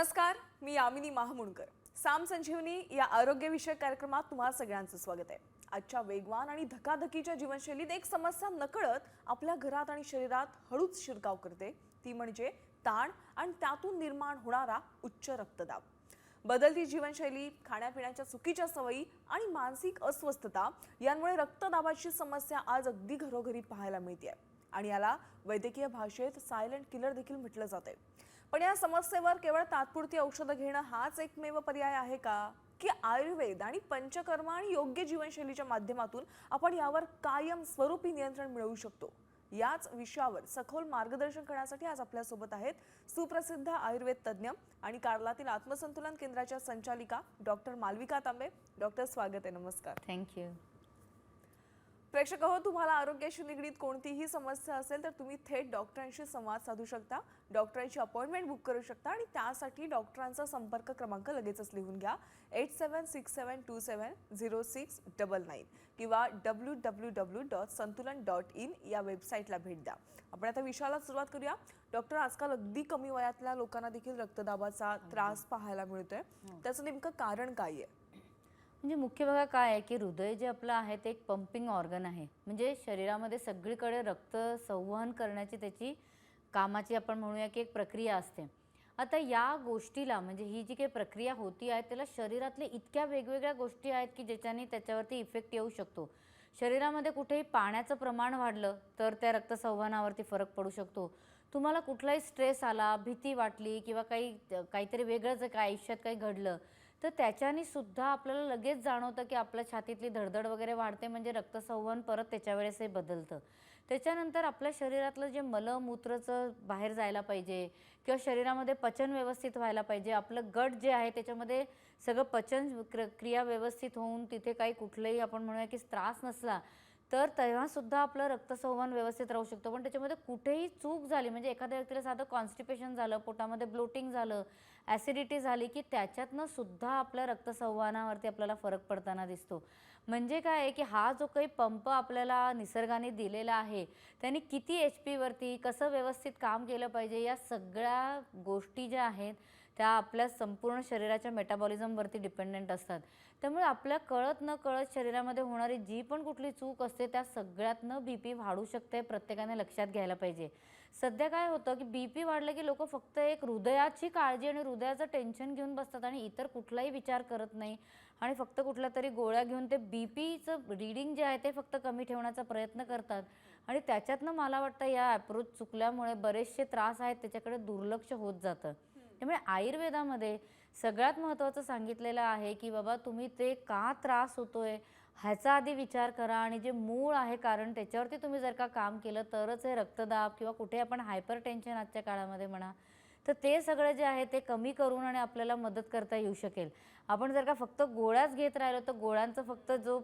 नमस्कार, मी यामिनी महामुणकर. साम संजीवनी या आरोग्यविषयक कार्यक्रमात तुम्हा सगळ्यांचं स्वागत आहे. आजच्या वेगवान आणि धकाधकीच्या जीवनशैलीत एक समस्या नकळत आपल्या घरात आणि शरीरात हळूच शिरकाव करते. ती म्हणजे ताण आणि त्यातून निर्माण होणारा उच्च रक्तदाब. बदलती जीवनशैली, खाण्यापिण्याच्या चुकीच्या सवयी आणि मानसिक अस्वस्थता यांमुळे रक्तदाबाची समस्या आज अगदी घरोघरी पाहायला मिळते आणि याला वैद्यकीय भाषेत सायलेंट किलर देखील म्हटलं जाते. पण या समस्येवर केवळ तात्पुरती औषधं घेणं हाच एकमेव पर्याय आहे का, की आयुर्वेद आणि पंचकर्म आणि योग्य जीवनशैलीच्या माध्यमातून आपण यावर कायम स्वरूपी नियंत्रण मिळवू शकतो? याच विषयावर सखोल मार्गदर्शन करण्यासाठी आज आपल्यासोबत आहेत सुप्रसिद्ध आयुर्वेद तज्ज्ञ आणि कार्लातील आत्मसंतुलन केंद्राच्या संचालिका डॉक्टर मालविका तांबे. डॉक्टर, स्वागत आहे. नमस्कार. थँक्यू. प्रेक्षक हो, तुम्हाला आरोग्याशी निगडीत कोणतीही समस्या असेल तर तुम्ही थेट डॉक्टरांशी संवाद साधू शकता, डॉक्टरांची अपॉइंटमेंट बुक करू शकता आणि त्यासाठी डॉक्टरांचा संपर्क क्रमांक लगेचच लिहून घ्या. 8767270699 किंवा www.santulan.in या वेबसाईटला भेट द्या. आपण आता विषयाला सुरुवात करूया. डॉक्टर, आजकाल अगदी कमी वयातल्या लोकांना देखील रक्तदाबाचा त्रास पाहायला मिळतोय. त्याचं नेमकं कारण काय आहे? म्हणजे मुख्य बघा काय आहे की हृदय जे आपलं आहे ते एक पंपिंग ऑर्गन आहे. म्हणजे शरीरामध्ये सगळीकडे रक्त संवहन करण्याची त्याची कामाची आपण म्हणूया की एक प्रक्रिया असते. आता या गोष्टीला म्हणजे ही जी काही प्रक्रिया होती आहे त्याला शरीरातले इतक्या वेगवेगळ्या गोष्टी आहेत की ज्याच्याने त्याच्यावरती इफेक्ट येऊ शकतो. शरीरामध्ये कुठेही पाण्याचं प्रमाण वाढलं तर त्या रक्तसंवहनावरती फरक पडू शकतो. तुम्हाला कुठलाही स्ट्रेस आला, भीती वाटली किंवा काहीतरी वेगळं जर काय आयुष्यात काही घडलं तर त्याच्याने सुद्धा आपल्याला लगेच जाणवतं की आपल्या छातीतली धडधड वगैरे वाढते. म्हणजे रक्तसंवहन परत त्याच्या वेळेस हे बदलतं. त्याच्यानंतर आपल्या शरीरातलं जे मलमूत्रचं बाहेर जायला पाहिजे किंवा शरीरामध्ये पचन व्यवस्थित व्हायला पाहिजे, आपलं गट जे आहे त्याच्यामध्ये सगळं पचन क्रिया व्यवस्थित होऊन तिथे काही कुठलंही आपण म्हणूया की त्रास नसला तर तेव्हासुद्धा आपलं रक्तसंवहन व्यवस्थित राहू शकतो. पण त्याच्यामध्ये कुठेही चूक झाली म्हणजे एखाद्या व्यक्तीला साधं कॉन्स्टिपेशन झालं, पोटामध्ये ब्लोटिंग झालं, ॲसिडिटी झाली की त्याच्यातनं सुद्धा आपल्या रक्तसंवहनावरती आपल्याला फरक पडताना दिसतो. म्हणजे काय आहे की हा जो काही पंप आपल्याला निसर्गाने दिलेला आहे त्याने किती HP वरती कसं व्यवस्थित काम केलं पाहिजे या सगळ्या गोष्टी ज्या आहेत त्या आपल्या संपूर्ण शरीराच्या मेटाबॉलिझमवरती डिपेंडेंट असतात. त्यामुळे आपल्या कळत न कळत शरीरामध्ये होणारी जी पण कुठली चूक असते त्या सगळ्यातनं BP वाढू शकते. प्रत्येकाने लक्षात घ्यायला पाहिजे. सध्या काय होतं की BP वाढलं की लोक फक्त एक हृदयाची काळजी आणि हृदयाचं टेन्शन घेऊन बसतात आणि इतर कुठलाही विचार करत नाही आणि फक्त कुठल्या तरी गोळ्या घेऊन ते BPचं रीडिंग जे आहे ते फक्त कमी ठेवण्याचा प्रयत्न करतात आणि त्याच्यातनं मला वाटतं या अप्रोच चुकल्यामुळे बरेचसे त्रास आहेत त्याच्याकडे दुर्लक्ष होत जातं. त्यामुळे आयुर्वेदामध्ये सगळ्यात महत्त्वाचं सांगितलेलं आहे की बाबा तुम्ही ते का त्रास होतोय ह्याचा आधी विचार करा आणि जे मूळ आहे कारण त्याच्यावरती तुम्ही जर का काम केलं तरच हे रक्तदाब किंवा कुठे आपण हायपर टेन्शन आजच्या काळामध्ये म्हणा तर ते सगळं जे आहे ते कमी करून आणि आपल्याला मदत करता येऊ शकेल. आपण जर का फक्त गोळ्याच घेत राहिलो तर गोळ्यांचा फक्त जो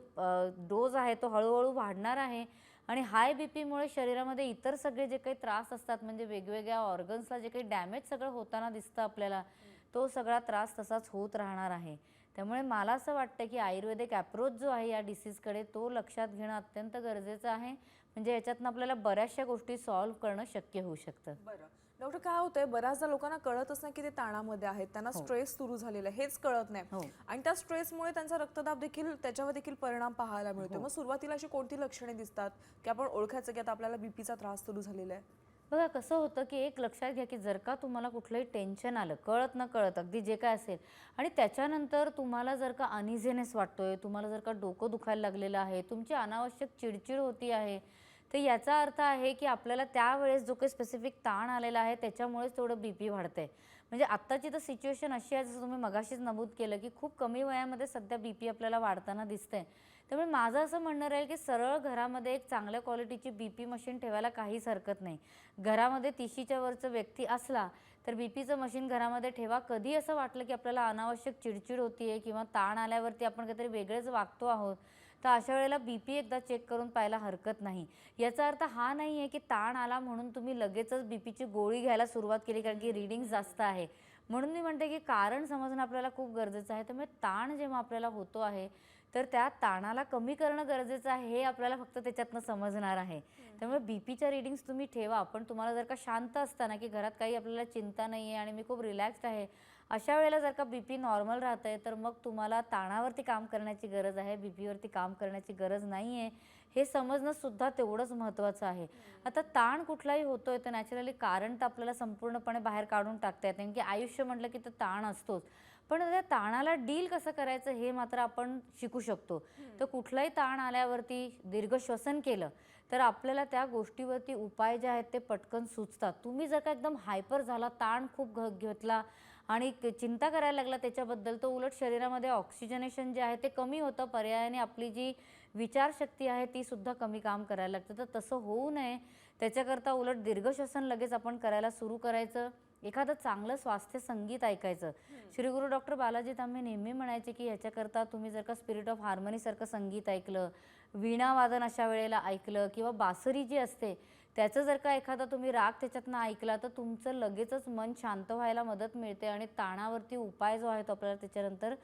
डोज आहे तो हळूहळू वाढणार आहे आणि हाय BPमुळे शरीरामध्ये इतर सगळे जे काही त्रास असतात म्हणजे वेगवेगळ्या ऑर्गन्सला जे काही डॅमेज सगळं होताना दिसतं आपल्याला तो सगळा त्रास तसाच होत राहणार आहे. त्यामुळे मला असं वाटतं की आयुर्वेदिक अप्रोच जो आहे या डिसीजकडे तो लक्षात घेणं अत्यंत गरजेचं आहे. म्हणजे याच्यातनं आपल्याला बऱ्याचशा गोष्टी सॉल्व्ह करणं शक्य होऊ शकतं. बरं डॉक्टर, काय होतंय बऱ्याचदा लोकांना कळतच नाही की ते ताणामध्ये आहेत, त्यांना स्ट्रेस सुरू झालेला आहे हेच कळत नाही आणि त्या स्ट्रेसमुळे त्यांचा रक्तदाब देखील त्याच्यावर देखील परिणाम पाहायला मिळतो. मग सुरुवातीला अशी कोणती लक्षणे दिसतात की आपण ओळखायचं की आता आपल्याला BPचा त्रास सुरू झालेला आहे? बघा कसं होतं की एक लक्षात घ्या की जर का तुम्हाला कुठलंही टेन्शन आलं कळत न कळत अगदी जे काय असेल आणि त्याच्यानंतर तुम्हाला जर का अनइझीनेस वाटतोय, तुम्हाला जर का डोकं दुखायला लागलेलं आहे, तुमची अनावश्यक चिडचिड होती आहे तर याचा अर्थ आहे की आपल्याला त्यावेळेस जो काही स्पेसिफिक ताण आलेला आहे त्याच्यामुळेच थोडं BP वाढतंय. म्हणजे आत्ताची तर सिच्युएशन अशी आहे जसं तुम्ही मगाशीच नमूद केलं की खूप कमी वयामध्ये सध्या BP आपल्याला वाढताना दिसतंय. त्यामुळे माझं असं म्हणणं राहील की सरळ घरामध्ये एक चांगल्या क्वालिटीची BP मशीन ठेवायला काहीच हरकत नाही. घरामध्ये 30च्या वरचा व्यक्ती असला तर BPचं मशीन घरामध्ये ठेवा. कधी असं वाटलं की आपल्याला अनावश्यक चिडचिड होतीये किंवा ताण आल्यावरती आपण काहीतरी वेगळेच वागतो आहोत तर अशा वेळेला BP एकदा चेक करून पाहायला हरकत नाही. याचा अर्थ हा नाही आहे की ताण आला म्हणून तुम्ही लगेचच BPची गोळी घ्यायला सुरुवात केली कारण की रीडिंग जास्त आहे. म्हणून मी म्हणते की कारण समजणं आपल्याला खूप गरजेचं आहे. त्यामुळे ताण जेव्हा आपल्याला होतो आहे तर त्या ताणाला कमी करणं गरजेचं आहे हे आपल्याला फक्त त्याच्यातनं समजणार आहे. त्यामुळे BPच्या रीडिंग्स तुम्ही ठेवा. पण तुम्हाला जर का शांत असताना की घरात काही आपल्याला चिंता नाही आहे आणि मी खूप रिलॅक्स्ड आहे अशा वेळेला जर का BP नॉर्मल राहतंय तर मग तुम्हाला ताणावरती काम करण्याची गरज आहे, BPवरती काम करण्याची गरज नाही आहे, हे समजणं सुद्धा तेवढंच महत्त्वाचं आहे. आता ताण कुठलाही होतोय तर नॅचरली कारण तर आपल्याला संपूर्णपणे बाहेर काढून टाकता येतं, की आयुष्य म्हटलं की तर ताण असतोच. पण त्या ताणाला डील कसं करायचं हे मात्र आपण शिकू शकतो. तर कुठलाही ताण आल्यावरती दीर्घ श्वसन केलं तर आपल्याला त्या गोष्टीवरती उपाय जे आहेत ते पटकन सुचतात. तुम्ही जर का एकदम हायपर झाला, ताण खूप घेतला आणि चिंता करायला लागला त्याच्याबद्दल, तर उलट शरीरामध्ये ऑक्सिजनेशन जे आहे ते कमी होतं. पर्यायाने आपली जी विचारशक्ती आहे ती सुद्धा कमी काम करायला लागते. तर तसं होऊ नये त्याच्याकरता उलट दीर्घ श्वसन लगेच आपण करायला सुरू करायचं. एखादं चांगलं स्वास्थ्य संगीत ऐकायचं. श्री गुरु डॉक्टर बालाजी तांबे नेहमी म्हणायचे की ह्याच्याकरता तुम्ही जर का स्पिरिट ऑफ हार्मनीसारखं संगीत ऐकलं, वीणा वादन अशा वेळेला ऐकलं किंवा बासरी जी असते त्याचं जर का एखादा तुम्ही राग त्याच्यातनं ऐकला तर तुमचं लगेचच मन शांत व्हायला मदत मिळते आणि ताणावरती उपाय जो आहे तो आपल्याला त्याच्यानंतर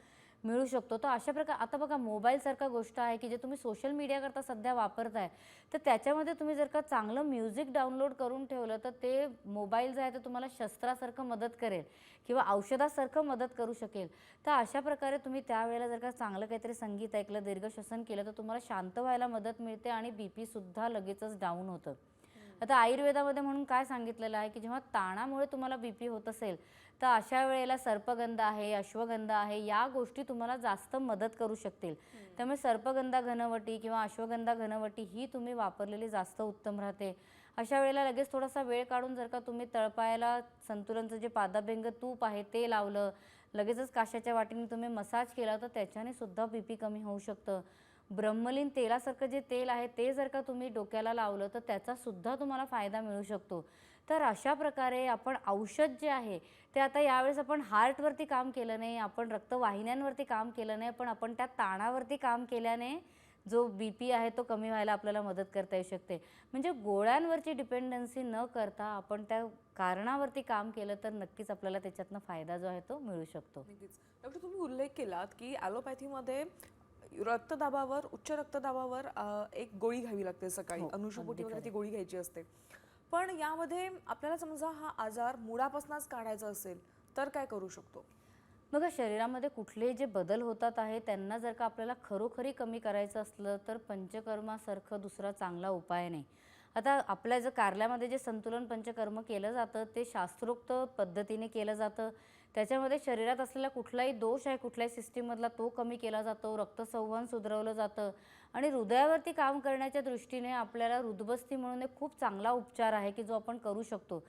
मिळू शकतो. तर अशा प्रकारे आता बघा मोबाईलसारखा गोष्ट आहे की जे तुम्ही सोशल मीडियाकरता सध्या वापरताय, तर त्याच्यामध्ये तुम्ही जर का चांगलं म्युझिक डाउनलोड करून ठेवलं तर ते मोबाईल जो आहे तो तुम्हाला शस्त्रासारखं मदत करेल किंवा औषधासारखं मदत करू शकेल. तर अशा प्रकारे तुम्ही त्यावेळेला जर का चांगलं काहीतरी संगीत ऐकलं, दीर्घ श्वसन केलं तर तुम्हाला शांत व्हायला मदत मिळते आणि BP सुद्धा लगेचच डाऊन होतं. आता आयुर्वेदामध्ये म्हणून काय सांगितलेलं आहे की जेव्हा ताणामुळे तुम्हाला BP होत असेल तर अशा वेळेला सर्पगंधा आहे, अश्वगंधा आहे, या गोष्टी तुम्हाला जास्त मदत करू शकतील. त्यामुळे सर्पगंधा घनवटी किंवा अश्वगंधा घनवटी ही तुम्ही वापरलेली जास्त उत्तम राहते. अशा वेळेला लगेच थोडासा वेळ काढून जर का तुम्ही तळपायाला संतुलनचं जे पादाभ्यंग तूप आहे ते लावलं, लगेचच काशाच्या वाटीने तुम्ही मसाज केला तर त्याच्याने सुद्धा BP कमी होऊ शकतं. ब्रह्मलीन तेलासारखं जे तेल आहे ते जर का तुम्ही डोक्याला लावलं तर त्याचा सुद्धा तुम्हाला फायदा मिळू शकतो. तर अशा प्रकारे आपण औषध जे आहे ते आता यावेळेस आपण हार्टवरती काम केलं नाही, आपण रक्तवाहिन्यांवरती काम केलं नाही, पण आपण त्या ताणावरती काम केल्याने जो BP आहे तो कमी व्हायला आपल्याला मदत करता येऊ शकते. म्हणजे गोळ्यांवरची डिपेंडन्सी न करता आपण त्या कारणावरती काम केलं तर नक्कीच आपल्याला त्याच्यातनं फायदा जो आहे तो मिळू शकतो. नक्कीच. डॉक्टर, तुम्ही उल्लेख केलात की ॲलोपॅथीमध्ये रक्तदाबावर, उच्च रक्तदाबावर एक गोळी घ्यावी लागते सकाळी, हो, अनुषपोटी अगदी वगैरे खरं. ती गोळी घ्यायची असते. पण यामध्ये आपल्याला समजा हा आजार मुळापासूनच काढायचा असेल तर काय करू शकतो? बघा शरीरामध्ये कुठले जे बदल होतात आहे त्यांना जर का आपल्याला खरोखरी कमी करायचं असलं तर पंचकर्मासारखं दुसरा चांगला उपाय नाही. आता आपल्या जर कारल्यामध्ये जे संतुलन पंचकर्म केलं जातं ते शास्त्रोक्त पद्धतीने केलं जातं. त्याच्यामध्ये शरीरात असलेला कुठलाही दोष आहे कुठल्याही सिस्टीममधला तो कमी केला जातो, रक्तसंवहन सुधारवलं जातं आणि हृदयावरती काम करण्याच्या दृष्टीने आपल्याला हृदबस्ती म्हणून एक खूप चांगला उपचार आहे की जो आपण करू शकतो.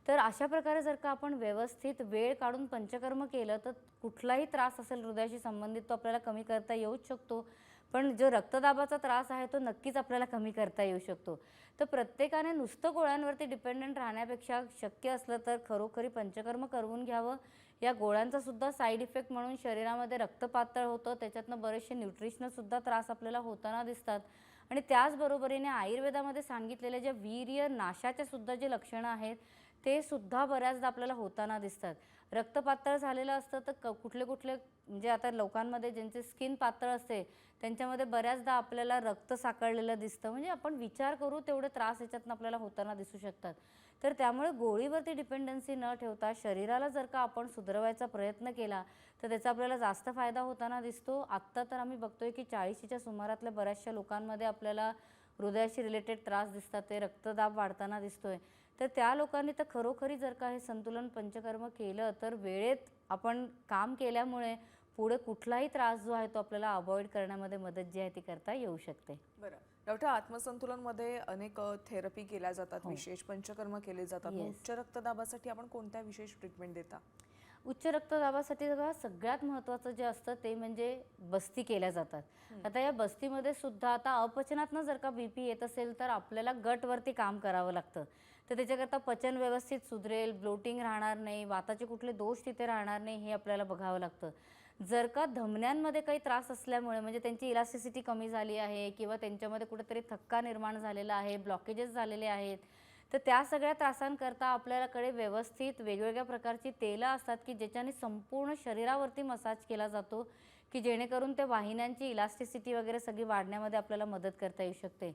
तर अशा प्रकारे जर का आपण व्यवस्थित वेळ काढून पंचकर्म केलं तर कुठलाही त्रास असेल हृदयाशी संबंधित तो आपल्याला कमी करता येऊच शकतो. पण जो रक्तदाबाचा त्रास आहे तो नक्कीच आपल्याला कमी करता येऊ शकतो. तर प्रत्येकाने नुसतं गोळ्यांवरती डिपेंडंट राहण्यापेक्षा शक्य असलं तर खरोखरी पंचकर्म करवून घ्यावं. या गोळ्यांचा सुद्धा साईड इफेक्ट म्हणून शरीरामध्ये रक्त पातळ होतं, त्याच्यातनं बरेचसे न्यूट्रिशनल त्रास आपल्याला होताना दिसतात. आणि त्याचबरोबरीने आयुर्वेदामध्ये सांगितलेल्या ज्या वीर्य नाशाच्या सुद्धा जे लक्षणं आहेत ते सुद्धा बऱ्याचदा आपल्याला होताना दिसतात. रक्त पातळ झालेलं असतं तर कुठले कुठले म्हणजे आता लोकांमध्ये ज्यांचे स्किन पातळ असते त्यांच्यामध्ये बऱ्याचदा आपल्याला रक्त साकळलेलं दिसतं. म्हणजे आपण विचार करू तेवढे त्रास याच्यातनं आपल्याला होताना दिसू शकतात. तर त्यामुळे गोळीवरती डिपेंडन्सी न ठेवता शरीराला जर का आपण सुधारवायचा प्रयत्न केला तर त्याचा आपल्याला जास्त फायदा होताना दिसतो. आत्ता तर आम्ही बघतोय की 40च्या सुमारातल्या बऱ्याचशा लोकांमध्ये आपल्याला हृदयाशी रिलेटेड त्रास दिसतात, ते रक्तदाब वाढताना दिसतोय. तर त्या लोकांनी तर खरोखरी जर का हे संतुलन पंचकर्म केलं तर वेळेत आपण काम केल्यामुळे पुढे कुठलाही त्रास जो आहे तो आपल्याला अवॉइड करण्यामध्ये मदत जी आहे ती करता येऊ शकते. बरं डॉक्टर, आत्मसंतुलनमध्ये अनेक थेरपी केल्या जातात, विशेष पंचकर्म केले जातात. मग Yes. उच्च रक्तदाबासाठी आपण कोणत्या विशेष ट्रीटमेंट देता? उच्च रक्तदाबासाठी बघा सगळ्यात महत्त्वाचं जे असतं ते म्हणजे बस्ती केल्या जातात. आता या बस्तीमध्ये सुद्धा आता अपचनातनं जर का BP येत असेल तर आपल्याला गटवरती काम करावं लागतं. तर त्याच्याकरता पचन व्यवस्थित सुधरेल, ब्लोटिंग राहणार नाही, वाताचे कुठले दोष तिथे राहणार नाही हे आपल्याला बघावं लागतं. जर का धमन्यांमध्ये काही त्रास असल्यामुळे म्हणजे त्यांची इलास्टिसिटी कमी झाली आहे किंवा त्यांच्यामध्ये कुठेतरी थक्का निर्माण झालेला आहे, ब्लॉकेजेस झालेले आहेत, तर त्या सगळ्या त्रासांकरता आपल्याकडे व्यवस्थित वेगवेगळ्या प्रकारची तेलं असतात की ज्याच्याने संपूर्ण शरीरावरती मसाज केला जातो की जेणेकरून त्या वाहिन्यांची इलास्टिसिटी वगैरे सगळी वाढण्यामध्ये आपल्याला मदत करता येऊ शकते.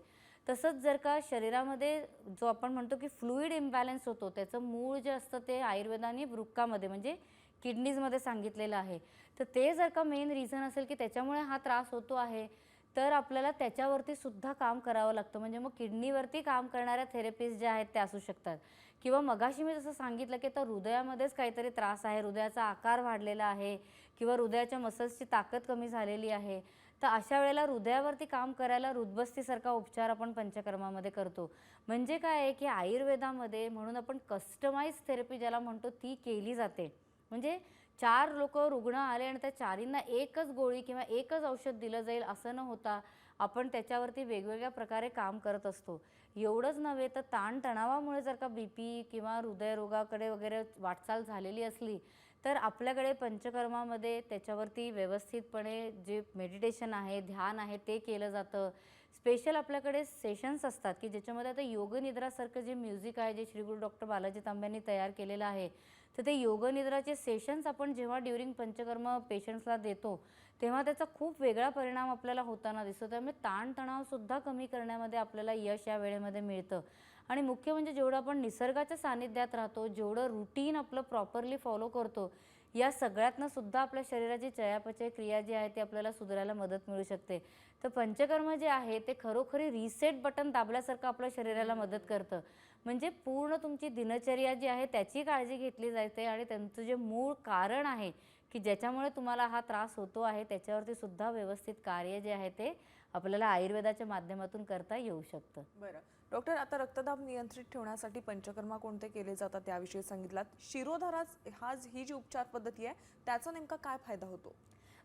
तसंच जर का शरीरामध्ये जो आपण म्हणतो की फ्लुइड इम्बॅलन्स होतो त्याचं मूळ जे असतं ते आयुर्वेदाने वृक्कामध्ये म्हणजे किडनीजमध्ये सांगितलेलं आहे. तर ते जर का मेन रिझन असेल की त्याच्यामुळे हा त्रास होतो आहे, तर आपल्याला त्याच्यावरती सुद्धा काम करावं लागतं. म्हणजे मग किडनीवरती काम करणाऱ्या थेरपिस्ट ज्या आहेत त्या असू शकतात किंवा मगाशी मी जसं सांगितलं की आता हृदयामध्येच काहीतरी त्रास आहे, हृदयाचा आकार वाढलेला आहे किंवा हृदयाच्या मसल्सची ताकद कमी झालेली आहे. तर अशा वेळेला हृदयावरती काम करायला हृदबस्तीसारखा उपचार आपण पंचकर्मामध्ये करतो. म्हणजे काय आहे की आयुर्वेदामध्ये म्हणून आपण कस्टमाइज थेरपी ज्याला म्हणतो ती केली जाते. म्हणजे 4 लोकं रुग्ण आले आणि त्या चारींना एकच गोळी किंवा एकच औषध दिलं जाईल असं न होता आपण त्याच्यावरती वेगवेगळ्या प्रकारे काम करत असतो. एवढंच नव्हे तर ताणतणावामुळे जर का बीपी किंवा हृदयरोगाकडे वगैरे वाटचाल झालेली असली, तर आपल्याकडे पंचकर्मामध्ये त्याच्यावरती व्यवस्थितपणे जे मेडिटेशन आहे, ध्यान आहे ते केलं जातं. स्पेशल आपल्याकडे सेशन्स असतात की ज्याच्यामध्ये आता योगनिद्रासारखं जे म्युझिक आहे, जे श्री गुरु डॉक्टर बालाजी तांब्यांनी तयार केलेलं आहे, तर ते योगनिद्राचे सेशन्स आपण जेव्हा ड्युरिंग पंचकर्म पेशंट्सला देतो, तेव्हा त्याचा खूप वेगळा परिणाम आपल्याला होताना दिसतो. त्यामुळे ताणतणावसुद्धा कमी करण्यामध्ये आपल्याला यश या वेळेमध्ये मिळतं. आणि मुख्य म्हणजे जेवढं आपण निसर्गाच्या सानिध्यात राहतो, जेवढं रुटीन आपलं प्रॉपरली फॉलो करतो, या सगळ्यातनं सुद्धा आपल्या शरीराची चयापचय क्रिया जी आहे ती आपल्याला सुधारायला मदत मिळू शकते. तर पंचकर्म जे आहे ते खरोखरी रिसेट बटन दाबल्यासारखं आपल्या शरीराला मदत करतं. म्हणजे पूर्ण तुमची दिनचर्या जी आहे त्याची काळजी घेतली जाते आणि त्यांचं जे मूळ कारण आहे की ज्याच्यामुळे तुम्हाला हा त्रास होतो आहे त्याच्यावरती सुद्धा व्यवस्थित कार्य जे आहे ते आपल्याला आयुर्वेदाच्या माध्यमातून करता येऊ शकतं. बरं डॉक्टर, आता रक्तदाब नियंत्रित ठेवण्यासाठी पंचकर्मा कोणते केले जातात त्याविषयी सांगितलात. शिरोधाराच ही जी उपचार पद्धती आहे त्याचा नेमका काय फायदा होतो?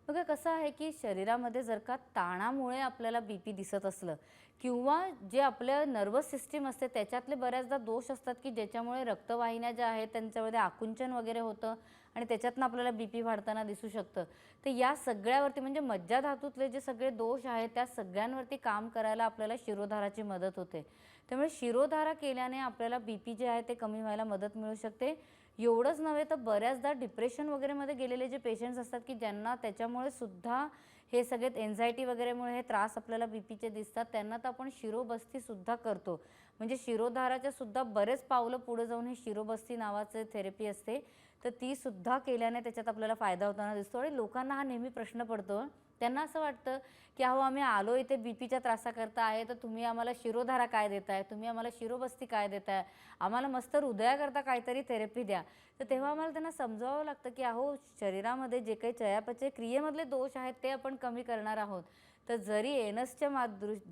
बघा कसं आहे की शरीरामध्ये जर का ताणामुळे आपल्याला बीपी दिसत असलं किंवा जे आपल्या नर्वस सिस्टीम असते त्याच्यातले बऱ्याचदा दोष असतात की ज्याच्यामुळे रक्तवाहिन्या ज्या आहेत त्यांच्यामध्ये आकुंचन वगैरे होतं आणि त्याच्यातनं आपल्याला बीपी वाढताना दिसू शकतं. तर या सगळ्यावरती म्हणजे मज्जाधातूतले जे सगळे दोष आहेत त्या सगळ्यांवरती काम करायला आपल्याला शिरोधाराची मदत होते. त्यामुळे शिरोधारा केल्याने आपल्याला बीपी जे आहे ते कमी व्हायला मदत मिळू शकते. एवढंच नव्हे तर बऱ्याचदा डिप्रेशन वगैरेमध्ये गेलेले जे पेशंट्स असतात की ज्यांना त्याच्यामुळे सुद्धा हे सगळे एन्झायटी वगैरेमुळे हे त्रास आपल्याला बीपीचे दिसतात, त्यांना तर आपण शिरोबस्ती सुद्धा करतो. म्हणजे शिरोधाराच्या सुद्धा बरेच पावलं पुढे जाऊन हे शिरोबस्ती नावाचे थेरपी असते, तर ती सुद्धा केल्याने त्याच्यात आपल्याला फायदा होताना दिसतो. आणि लोकांना हा नेहमी प्रश्न पडतो, त्यांना असं वाटतं की अहो आम्ही आलो इथे बीपीच्या त्रासाकरता आहे, तर तुम्ही आम्हाला शिरोधारा काय देताय, तुम्ही आम्हाला शिरोबस्ती काय देताय, आम्हाला मस्त हृदयाकरता काहीतरी थेरपी द्या. तर तेव्हा आम्हाला त्यांना समजावं लागतं की अहो शरीरामध्ये जे काही चयापचय क्रियेमधले दोष आहेत ते आपण कमी करणार आहोत. तर जरी एनसच्या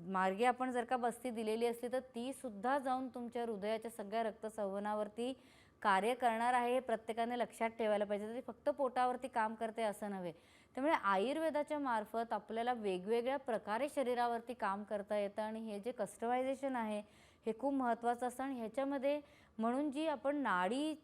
मार्गे आपण जर का बस्ती दिलेली असली तर ती सुद्धा जाऊन तुमच्या हृदयाच्या सगळ्या रक्तसंवहनावरती कार्य करणार आहे हे प्रत्येकाने लक्षात ठेवायला पाहिजे. ती फक्त पोटावरती काम करते असं नव्हे. त्यामुळे आयुर्वेदाच्या मार्फत आपल्याला वेगवेगळ्या प्रकारे शरीरावरती काम करता येतं आणि हे जे कस्टमायझेशन आहे हे खूप महत्त्वाचं असतं. आणि ह्याच्यामध्ये म्हणून जी आपण नाडी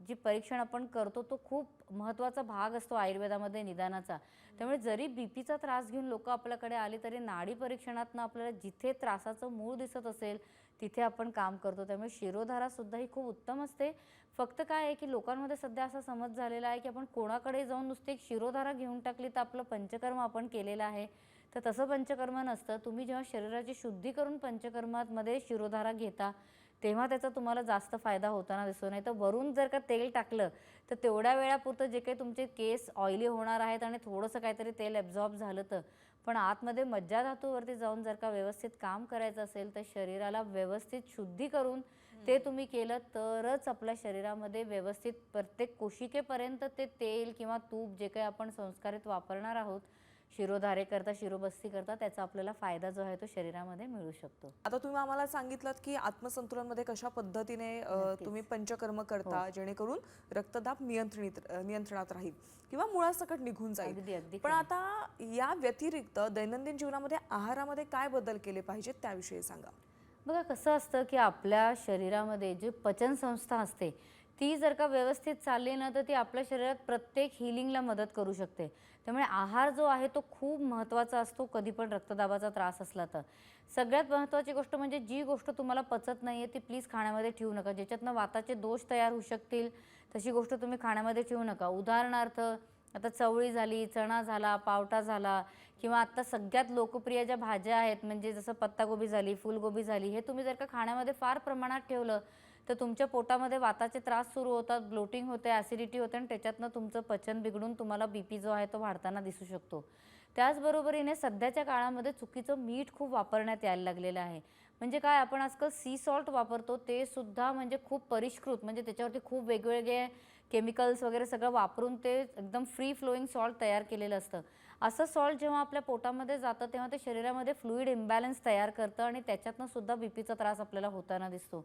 जी परीक्षण आपण करतो तो खूप महत्त्वाचा भाग असतो आयुर्वेदामध्ये निदानाचा. त्यामुळे जरी बीपीचा त्रास घेऊन लोक आपल्याकडे आले तरी नाडी परीक्षणातनं आपल्याला जिथे त्रासाचं मूळ दिसत असेल तिथे आपण काम करतो. त्यामुळे शिरोधारा सुद्धा ही खूप उत्तम असते. फक्त काय आहे की लोकांमध्ये सध्या असा समज झालेला आहे की आपण कोणाकडे जाऊन नुसते एक शिरोधारा घेऊन टाकली तर आपलं पंचकर्म आपण केलेलं आहे. तर तसं पंचकर्म नसतं. तुम्ही जेव्हा शरीराची शुद्धी करून पंचकर्मामध्ये शिरोधारा घेता तेव्हा त्याचा तुम्हाला जास्त फायदा होताना दिसतो. नाही तर वरून जर का तेल टाकलं तर तेवढ्या वेळापुरतं जे काही तुमचे केस ऑइली होणार आहेत आणि थोडंसं काहीतरी तेल ॲब्झॉर्ब झालं तर, पण आतमध्ये मज्जाधातूवरती जाऊन जर का व्यवस्थित काम करायचं असेल तर शरीराला व्यवस्थित शुद्धी करून ते तुम्ही केलं तरच आपल्या शरीरामध्ये व्यवस्थित प्रत्येक कोशिकेपर्यंत ते तेल किंवा तूप जे काही आपण संस्कारित वापरणार आहोत शिरोधारेकरता शिरोबस्तीकरता त्याचा आपल्याला फायदा जो आहे तो शरीरामध्ये मिळू शकतो. आता तुम्ही आम्हाला सांगितलं की आत्मसंतुलनमध्ये कशा पद्धतीने तुम्ही पंचकर्म करता जेणेकरून रक्तदाब नियंत्रणात राहील किंवा मुळासकट निघून जाईल. अगदी अगदी पण आता या व्यतिरिक्त दैनंदिन जीवनामध्ये आहारामध्ये काय बदल केले पाहिजेत त्याविषयी सांगा. बघा कसं असतं की आपल्या शरीरामध्ये जी पचनसंस्था असते ती जर का व्यवस्थित चालली ना तर ती आपल्या शरीरात प्रत्येक हिलिंगला मदत करू शकते. त्यामुळे आहार जो आहे तो खूप महत्त्वाचा असतो कधी पण रक्तदाबाचा त्रास असला तर. सगळ्यात महत्त्वाची गोष्ट म्हणजे जी गोष्ट तुम्हाला पचत नाही आहे ती प्लीज खाण्यामध्ये ठेवू नका. ज्याच्यातनं वाताचे दोष तयार होऊ शकतील तशी गोष्ट तुम्ही खाण्यामध्ये ठेवू नका. उदाहरणार्थ आता चवळी झाली, चणा झाला, पावटा झाला किंवा आत्ता सगळ्यात लोकप्रिय ज्या भाज्या आहेत म्हणजे जसं पत्तागोबी झाली, फुलगोबी झाली, हे तुम्ही जर का खाण्यामध्ये फार प्रमाणात ठेवलं तर तुमच्या पोटामध्ये वाताचे त्रास सुरू होतात, ब्लोटिंग होते, ॲसिडिटी होते आणि त्याच्यातनं तुमचं पचन बिघडून तुम्हाला BP जो आहे तो वाढताना दिसू शकतो. त्याचबरोबरीने सध्याच्या काळामध्ये चुकीचं मीठ खूप वापरण्यात यायला लागलेलं आहे. म्हणजे काय, आपण आजकाल सी सॉल्ट वापरतो, ते सुद्धा म्हणजे खूप परिष्कृत, म्हणजे त्याच्यावरती खूप वेगवेगळे केमिकल्स वगैरे सगळं वापरून ते एकदम फ्री फ्लोईंग सॉल्ट तयार केलेलं असतं. असं सॉल्ट जेव्हा आपल्या पोटामध्ये जातं तेव्हा ते शरीरामध्ये फ्लुइड इम्बॅलन्स तयार करतं आणि त्याच्यातनं सुद्धा BPचा त्रास आपल्याला होताना दिसतो.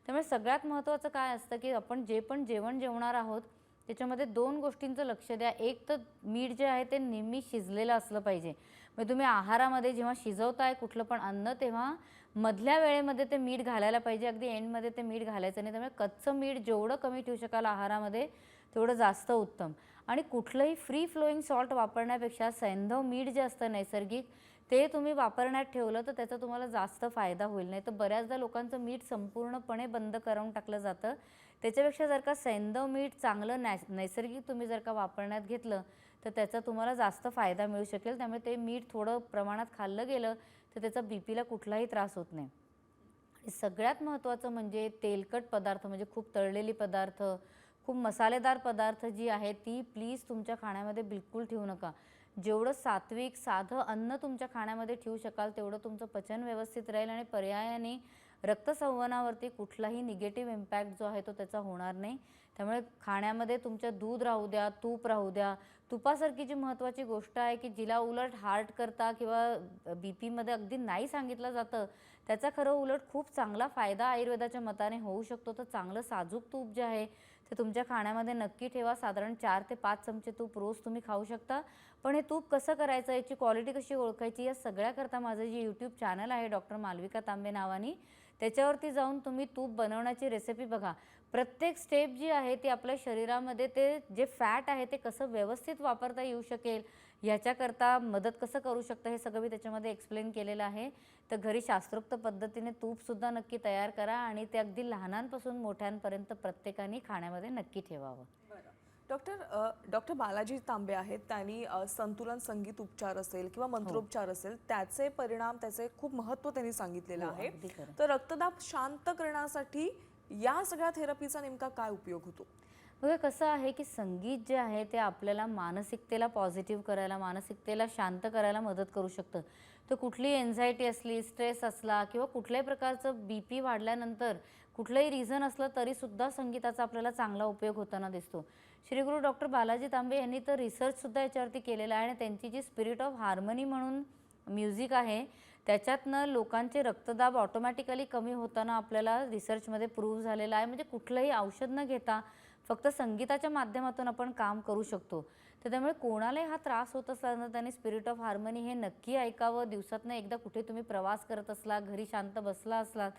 त्यामुळे सगळ्यात महत्त्वाचं काय असतं की आपण जे पण जेवण जेवणार आहोत त्याच्यामध्ये 2 गोष्टींचं लक्ष द्या. एक तर मीठ जे आहे ते नेहमी शिजलेलं असलं पाहिजे. म्हणजे तुम्ही आहारामध्ये जेव्हा शिजवताय कुठलं पण अन्न तेव्हा मधल्या वेळेमध्ये ते मीठ घालायला पाहिजे, अगदी एंडमध्ये ते मीठ घालायचं नाही. त्यामुळे कच्चं मीठ जेवढं कमी ठेवू शकाल आहारामध्ये तेवढं जास्त उत्तम. आणि कुठलंही फ्री फ्लोईंग सॉल्ट वापरण्यापेक्षा सैंधव मीठ जे असतं नैसर्गिक ते तुम्ही वापरण्यात ठेवलं तर त्याचा तुम्हाला जास्त फायदा होईल. नाही तर बऱ्याचदा लोकांचं मीठ संपूर्णपणे बंद करून टाकलं जातं. त्याच्यापेक्षा जर का सैंधव मीठ चांगलं नैसर्गिक तुम्ही जर का वापरण्यात घेतलं तर त्याचा तुम्हाला जास्त फायदा मिळू शकेल. त्यामुळे ते मीठ थोडं प्रमाणात खाल्लं गेलं तर त्याचा BPला कुठलाही त्रास होत नाही. आणि सगळ्यात महत्त्वाचं म्हणजे तेलकट पदार्थ, म्हणजे खूप तळलेली पदार्थ, खूप मसालेदार पदार्थ जी आहेत ती प्लीज तुमच्या खाण्यामध्ये बिलकुल ठेवू नका. जेवढं सात्विक साधं अन्न तुमच्या खाण्यामध्ये ठेवू शकाल तेवढं तुमचं पचन व्यवस्थित राहील आणि पर्यायाने रक्तसंवहनावरती कुठलाही निगेटिव्ह इम्पॅक्ट जो आहे तो त्याचा होणार नाही. त्यामुळे खाण्यामध्ये तुमच्या दूध राहू द्या, तूप राहू द्या. तुपासारखी जी महत्त्वाची गोष्ट आहे की जिला उलट हार्ट करता किंवा BPमध्ये अगदी नाही सांगितलं जातं, त्याचा खरं उलट खूप चांगला फायदा आयुर्वेदाच्या मताने होऊ शकतो. तर चांगलं साजूक तूप जे आहे ते तुमच्या खाण्यामध्ये नक्की ठेवा. साधारण 4 ते 5 चमचे तूप रोज तुम्ही खाऊ शकता. पण हे तूप कसं करायचं, याची क्वालिटी कशी ओळखायची, या सगळ्याकरता माझं जे यूट्यूब चॅनल आहे डॉक्टर मालविका तांबे नावानी, त्याच्यावरती जाऊन तुम्ही तूप बनवण्याची रेसिपी बघा. प्रत्येक स्टेप जी आहे ती आपल्या शरीरामध्ये ते जे फॅट आहे ते कसं व्यवस्थित वापरता येऊ शकेल ह्याच्याकरता मदत कसं करू शकतं हे सगळं मी त्याच्यामध्ये एक्सप्लेन केलेलं आहे. तर घरी शास्त्रोक्त पद्धतीने तूपसुद्धा नक्की तयार करा आणि ते अगदी लहानांपासून मोठ्यांपर्यंत प्रत्येकाने खाण्यामध्ये नक्की ठेवावं. डॉक्टर बालाजी तांबे आहेत, त्यांनी संतुलन संगीत उपचार असेल किंवा मंत्रोपचार असेल त्याचे परिणाम, त्याचे खूप महत्त्व त्यांनी सांगितलेलं आहे. अगदी खरं. तर रक्तदाब शांत करण्यासाठी या सगळ्या थेरपीचा नेमका काय उपयोग होतो? बघा कसं आहे की संगीत जे आहे ते आपल्याला मानसिकतेला पॉझिटिव्ह करायला, मानसिकतेला शांत करायला मदत करू शकतं. तर कुठली एन्झायटी असली, स्ट्रेस असला किंवा कुठल्याही प्रकारचं BP वाढल्यानंतर कुठलंही रिझन असलं तरीसुद्धा संगीताचा आपल्याला चांगला उपयोग होताना दिसतो. श्री गुरु डॉक्टर बालाजी तांबे यांनी तर रिसर्चसुद्धा याच्यावरती केलेला आहे आणि त्यांची जी स्पिरिट ऑफ हार्मनी म्हणून म्युझिक आहे त्याच्यातनं लोकांचे रक्तदाब ऑटोमॅटिकली कमी होताना आपल्याला रिसर्चमध्ये प्रूव्ह झालेला आहे. म्हणजे कुठलंही औषध न घेता फक्त संगीताच्या माध्यमातून आपण काम करू शकतो. तर त्यामुळे कोणालाही हा त्रास होत असला ना त्यांनी स्पिरिट ऑफ हार्मनी हे नक्की ऐकावं. दिवसातनं एकदा कुठे तुम्ही प्रवास करत असला, घरी शांत बसला असलात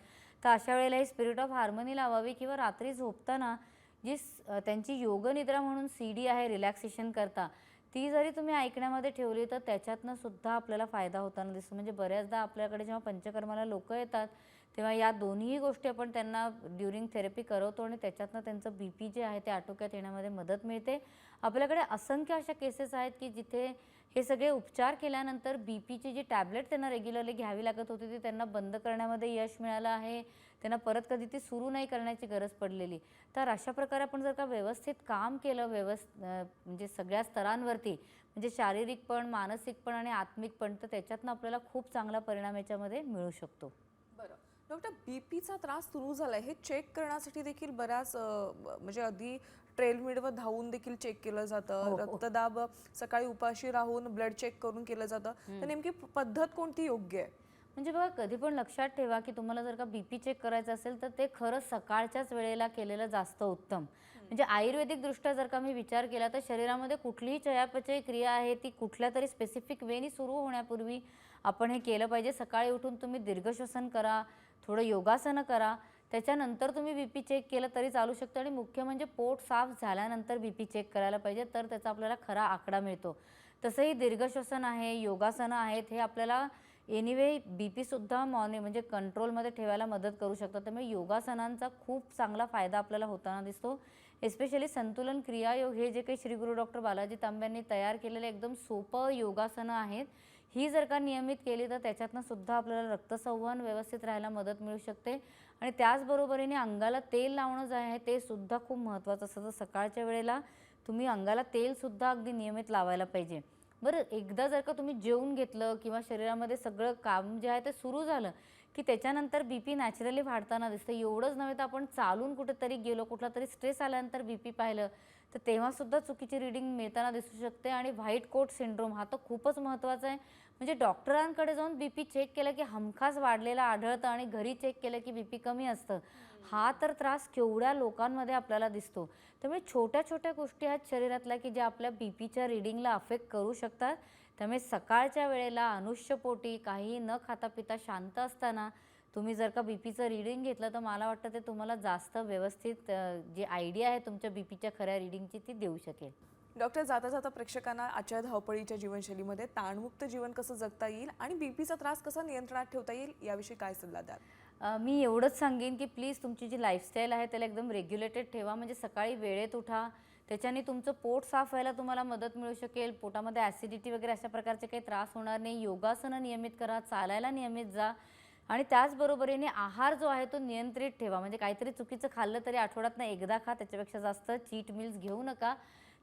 तर अशा वेळेला ही स्पिरिट ऑफ हार्मनी लावावी किंवा रात्री झोपताना जी त्यांची योगनिद्रा म्हणून CD आहे रिलॅक्सेशन करता, ती जरी तुम्ही ऐकण्यामध्ये ठेवली तर त्याच्यातनं सुद्धा आपल्याला फायदा होताना दिसतो. म्हणजे बऱ्याचदा आपल्याकडे जेव्हा पंचकर्माला लोकं येतात तेव्हा या दोन्ही गोष्टी आपण त्यांना ड्युरिंग थेरपी करवतो आणि त्याच्यातनं त्यांचं BP जे आहे ते आटोक्यात येण्यामध्ये मदत मिळते. आपल्याकडे असंख्य अशा केसेस आहेत की जिथे हे सगळे उपचार केल्यानंतर BPची जी टॅबलेट त्यांना रेग्युलरली घ्यावी लागत होती ती त्यांना बंद करण्यामध्ये यश मिळालं आहे. त्यांना परत कधी ती सुरू नाही करण्याची गरज पडलेली. तर अशा प्रकारे आपण जर का व्यवस्थित काम केलं म्हणजे सगळ्या स्तरांवरती, म्हणजे शारीरिक पण, मानसिक पण आणि आत्मिक पण, तर त्याच्यातनं आपल्याला खूप चांगला परिणाम याच्यामध्ये मिळू शकतो. बरं डॉक्टर, BPचा त्रास सुरू झालाय हे चेक करण्यासाठी देखील बऱ्याच म्हणजे आधी ट्रेलमिलवर धावून देखील चेक केलं जातं. रक्तदाब सकाळी उपाशी राहून ब्लड चेक करून केलं जातं. तर नेमकी पद्धत कोणती योग्य आहे? म्हणजे बघा कधी पण लक्षात ठेवा की तुम्हाला जर का BP चेक करायचं असेल तर ते खरं सकाळच्याच वेळेला केलेलं जास्त उत्तम. म्हणजे आयुर्वेदिक दृष्ट्या जर का मी विचार केला तर शरीरामध्ये कुठलीही चयापचय क्रिया आहे ती कुठल्या तरी स्पेसिफिक वेनी सुरू होण्यापूर्वी आपण हे केलं पाहिजे. सकाळी उठून तुम्ही दीर्घ श्वसन करा, थोडं योगासनं करा, त्याच्यानंतर तुम्ही BP चेक केलं तरी चालू शकतं. आणि मुख्य म्हणजे पोट साफ झाल्यानंतर BP चेक करायला पाहिजे, तर त्याचा आपल्याला खरा आकडा मिळतो. तसंही दीर्घ श्वसन आहे, योगासनं आहेत, हे आपल्याला एनिवे BPसुद्धा म्हणजे कंट्रोलमध्ये ठेवायला मदत करू शकतात. त्यामुळे योगासनांचा खूप चांगला फायदा आपल्याला होताना दिसतो. एस्पेशली संतुलन क्रियायोग हे जे काही श्री गुरु डॉक्टर बालाजी तांबे यांनी तयार केलेले एकदम सोपं योगासनं आहेत, ही जर का नियमित केली तर त्याच्यातनं सुद्धा आपल्याला रक्तसंवहन व्यवस्थित राहायला मदत मिळू शकते. आणि त्याचबरोबरीने अंगाला तेल लावणं जे आहे ते सुद्धा खूप महत्त्वाचं असतं. तर सकाळच्या वेळेला तुम्ही अंगाला तेलसुद्धा अगदी नियमित लावायला पाहिजे. बरं, एकदा जर का तुम्ही जेवून घेतलं किंवा शरीरामध्ये सगळं काम जे आहे ते सुरू झालं की त्याच्यानंतर BP नॅचरली वाढताना दिसतं. एवढंच नव्हे तर आपण चालून कुठेतरी गेलो, कुठला तरी स्ट्रेस आल्यानंतर BP पाहिलं तर तेव्हासुद्धा चुकीची रीडिंग मिळताना दिसू शकते. आणि व्हाईट कोट सिंड्रोम हा तर खूपच महत्त्वाचा आहे. म्हणजे डॉक्टरांकडे जाऊन BP चेक केलं की हमखास वाढलेला आढळतं आणि घरी चेक केलं की BP कमी असतं. हा तर त्रास केवढ्या लोकांमध्ये आपल्याला दिसतो. त्यामुळे छोट्या छोट्या गोष्टी आहेत शरीरातल्या की ज्या आपल्या BPच्या रीडिंगला अफेक्ट करू शकतात. त्यामुळे सकाळच्या वेळेला अनुष्यपोटी काही न खाता पिता शांत असताना तुम्ही जर का BPचं रीडिंग घेतलं तर मला वाटतं ते तुम्हाला जास्त व्यवस्थित जी आयडिया आहे तुमच्या BPच्या खऱ्या रीडिंगची ती देऊ शकेल. डॉक्टर, जाता जाता प्रेक्षकांना आजच्या धावपळीच्या जीवनशैलीमध्ये ताणमुक्त जीवन कसं जगता येईल आणि BPचा त्रास कसा नियंत्रणात ठेवता येईल याविषयी काय सल्ला द्याल? मी एवढंच सांगेन की प्लीज तुमची जी लाईफस्टाईल आहे त्याला एकदम रेग्युलेटेड ठेवा. म्हणजे सकाळी वेळेत उठा, त्याच्याने तुमचं पोट साफ व्हायला तुम्हाला मदत मिळू शकेल. पोटामध्ये ॲसिडिटी वगैरे अशा प्रकारचे काही त्रास होणार नाही. योगासनं नियमित करा, चालायला नियमित जा आणि त्याचबरोबरीने आहार जो आहे तो नियंत्रित ठेवा. म्हणजे काहीतरी चुकीचं खाल्लं तरी आठवड्यातनं एकदा खा, त्याच्यापेक्षा जास्त चीट मील्स घेऊ नका.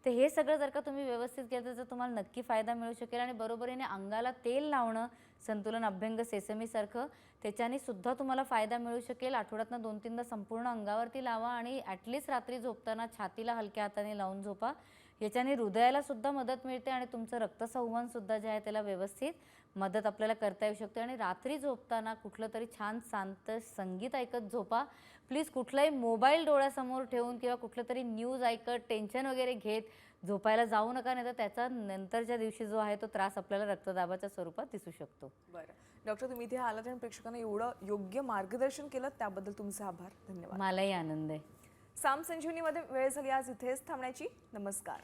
तर हे सगळं जर का तुम्ही व्यवस्थित केलं तर तुम्हाला नक्की फायदा मिळू शकेल. आणि बरोबरीने अंगाला तेल लावणं, संतुलन अभ्यंग सेसमीसारखं, त्याच्याने सुद्धा तुम्हाला फायदा मिळू शकेल. आठवड्यातनं 2-3दा संपूर्ण अंगावरती लावा आणि ॲटलिस्ट रात्री झोपताना छातीला हलक्या हाताने लावून झोपा. याच्याने हृदयाला सुद्धा मदत मिळते आणि तुमचं रक्तसंवहनसुद्धा जे आहे त्याला व्यवस्थित मदत आपल्याला करता येऊ शकते. आणि रात्री झोपताना कुठलं तरी छान शांत संगीत ऐकत झोपा. प्लीज कुठलाही मोबाईल डोळ्यासमोर ठेवून किंवा कुठलं तरी न्यूज ऐकत टेन्शन वगैरे घेत झोपायला जाऊ नका. नाही तर त्याचा नंतरच्या दिवशी जो आहे तो त्रास आपल्याला रक्तदाबाच्या स्वरूपात दिसू शकतो. बरं डॉक्टर, तुम्ही इथे आलात आणि प्रेक्षकांना एवढं योग्य मार्गदर्शन केलं त्याबद्दल तुमचे आभार. धन्यवाद. मलाही आनंद आहे. साम संजीवनीमध्ये वेळ झाली आज इथेच थांबण्याची. नमस्कार.